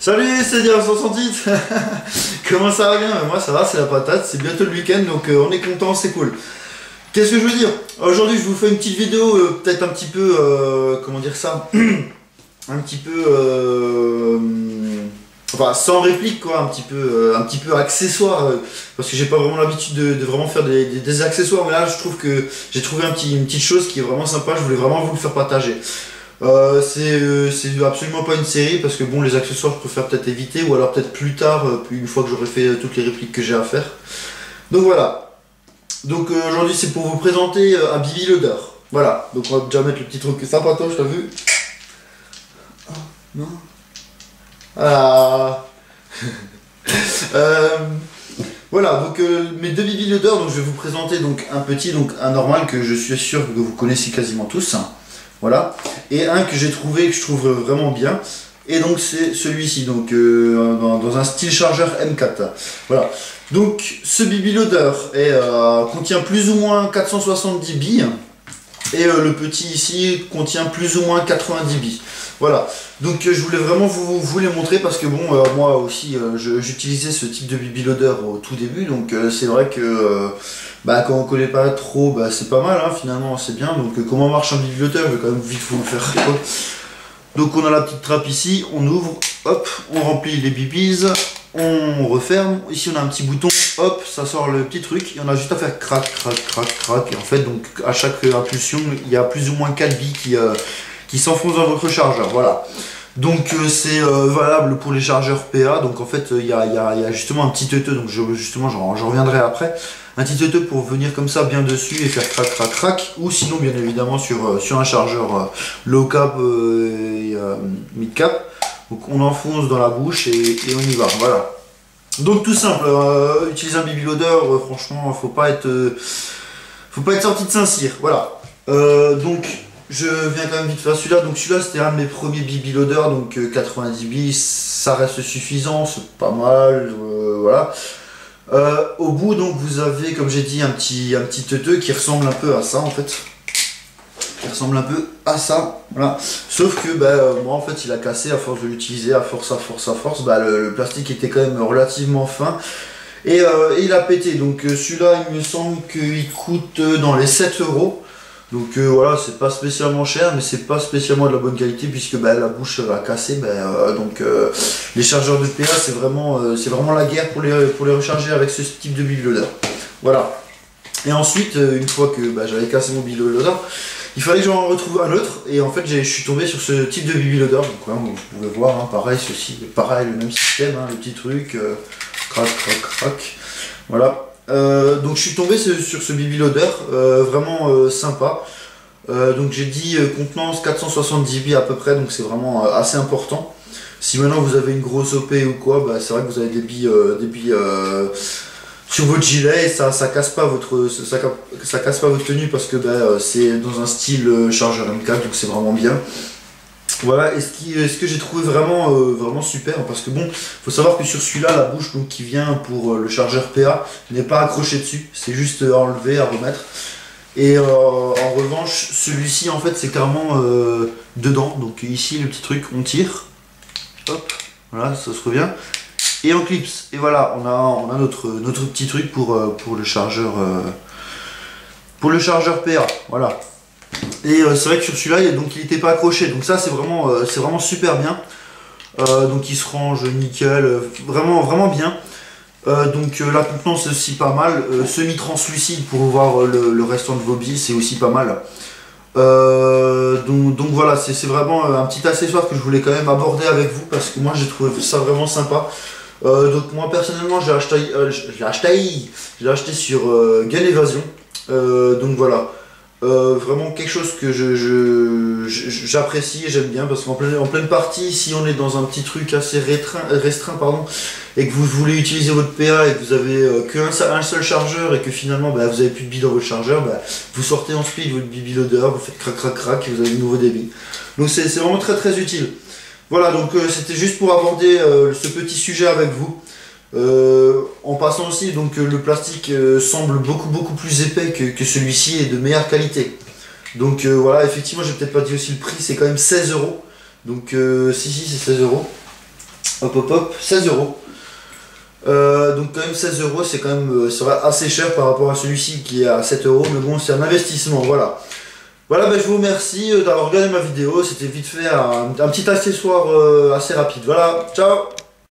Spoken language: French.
Salut, c'est Diaz 68. Comment ça va bien? Moi ça va, c'est la patate, c'est bientôt le week-end donc on est content, c'est cool. Qu'est-ce que je veux dire? Aujourd'hui je vous fais une petite vidéo, peut-être un petit peu, comment dire ça? Un petit peu, enfin sans réplique quoi, un petit peu accessoire, parce que j'ai pas vraiment l'habitude de vraiment faire des accessoires, mais là je trouve que j'ai trouvé une petite chose qui est vraiment sympa, je voulais vraiment vous le faire partager. C'est absolument pas une série parce que bon, les accessoires je préfère peut-être éviter ou alors peut-être plus tard, une fois que j'aurai fait toutes les répliques que j'ai à faire. Donc voilà. Donc aujourd'hui c'est pour vous présenter un Bibi Loader. Voilà, donc on va déjà mettre le petit truc sympatoche, t'as vu? Oh, non. Ah. Voilà, donc mes deux Bibi Loader, donc je vais vous présenter donc un petit, donc un normal que je suis sûr que vous connaissez quasiment tous. Voilà, et un que j'ai trouvé, que je trouve vraiment bien, et donc c'est celui-ci, donc dans un style chargeur M4. Voilà, donc ce Bibi Loader contient plus ou moins 470 billes, et le petit ici contient plus ou moins 90 billes. Voilà, donc je voulais vraiment vous les montrer parce que bon, moi aussi j'utilisais ce type de Bibi Loader au tout début, donc c'est vrai que bah, quand on connaît pas trop, bah, c'est pas mal, hein, finalement c'est bien. Donc comment marche un Bibi Loader, je vais quand même vite vous le faire. Donc on a la petite trappe ici, on ouvre, hop, on remplit les bibis, on referme. Ici on a un petit bouton, hop, ça sort le petit truc, et on a juste à faire crac, crac, crac, crac. Et en fait, donc à chaque impulsion, il y a plus ou moins 4 billes qui s'enfoncent dans votre chargeur, voilà. Donc c'est valable pour les chargeurs PA, donc en fait il y a justement un petit teuteux, donc justement j'en reviendrai après. Un petit teuteux pour venir comme ça bien dessus et faire crac crac crac, ou sinon bien évidemment sur un chargeur low cap et mid cap. Donc on enfonce dans la bouche et on y va, voilà. Donc tout simple, utiliser un Bibi Loader, franchement faut pas être sorti de Saint-Cyr, voilà. Donc je viens quand même vite faire celui-là, donc celui-là c'était un de mes premiers Bibi Loader, donc 90 billes, ça reste suffisant, c'est pas mal, voilà. Au bout donc vous avez, comme j'ai dit, un petit teuteux qui ressemble un peu à ça en fait. Qui ressemble un peu à ça, voilà. Sauf que moi en fait il a cassé à force de l'utiliser, à force, bah, le plastique était quand même relativement fin. Et il a pété, donc celui-là il me semble qu'il coûte dans les 7 €. Donc voilà, c'est pas spécialement cher, mais c'est pas spécialement de la bonne qualité puisque la bouche a cassé. Donc les chargeurs de PA c'est vraiment la guerre pour les recharger avec ce type de Bibi Loader. Voilà. Et ensuite, une fois que j'avais cassé mon Bibi Loader, il fallait que j'en retrouve un autre. Et en fait, je suis tombé sur ce type de Bibi Loader. Donc voilà, vous pouvez voir, hein, pareil, pareil, le même système, hein, le petit truc, crac, crac, crac. Voilà. Donc je suis tombé sur ce Bibi Loader, vraiment sympa. Donc j'ai dit contenance 470 billes à peu près, donc c'est vraiment assez important. Si maintenant vous avez une grosse OP ou quoi, c'est vrai que vous avez des billes sur votre gilet et ça casse pas votre tenue parce que c'est dans un style chargeur M4, donc c'est vraiment bien. Voilà, et ce que j'ai trouvé vraiment super, parce que bon, faut savoir que sur celui-là, la bouche donc, qui vient pour le chargeur PA n'est pas accrochée dessus, c'est juste à enlever, à remettre. Et en revanche, celui-ci en fait c'est carrément dedans, donc ici le petit truc, on tire, hop, voilà, ça se revient, et on clipse, et voilà, on a notre petit truc pour le chargeur PA, voilà. Et c'est vrai que sur celui-là, il n'était pas accroché, donc ça c'est vraiment super bien. Donc il se range nickel, vraiment bien. Donc la contenance c'est aussi pas mal, semi-translucide pour voir le restant de vos billes, c'est aussi pas mal. Donc voilà, c'est vraiment un petit accessoire que je voulais quand même aborder avec vous parce que moi j'ai trouvé ça vraiment sympa. Donc moi personnellement j'ai acheté sur Gain Evasion, donc voilà. Vraiment quelque chose que j'apprécie et j'aime bien parce qu'en pleine partie, si on est dans un petit truc assez restreint pardon, et que vous voulez utiliser votre PA et que vous avez qu'un seul chargeur et que finalement vous avez plus de billes dans votre chargeur, vous sortez en speed votre Bibi Loader, vous faites crac crac crac et vous avez de nouveau des billes. Donc c'est vraiment très utile. Voilà, donc c'était juste pour aborder ce petit sujet avec vous. En passant aussi, donc le plastique semble beaucoup plus épais que celui-ci et de meilleure qualité. Donc voilà, effectivement, j'ai peut-être pas dit aussi le prix, c'est quand même 16 €. Donc si c'est 16 €. Hop hop hop, 16 euros. Donc quand même 16 euros, c'est quand même ça va assez cher par rapport à celui-ci qui est à 7 euros, mais bon, c'est un investissement, voilà. Voilà, ben, je vous remercie d'avoir regardé ma vidéo, c'était vite fait un petit accessoire assez rapide. Voilà, ciao!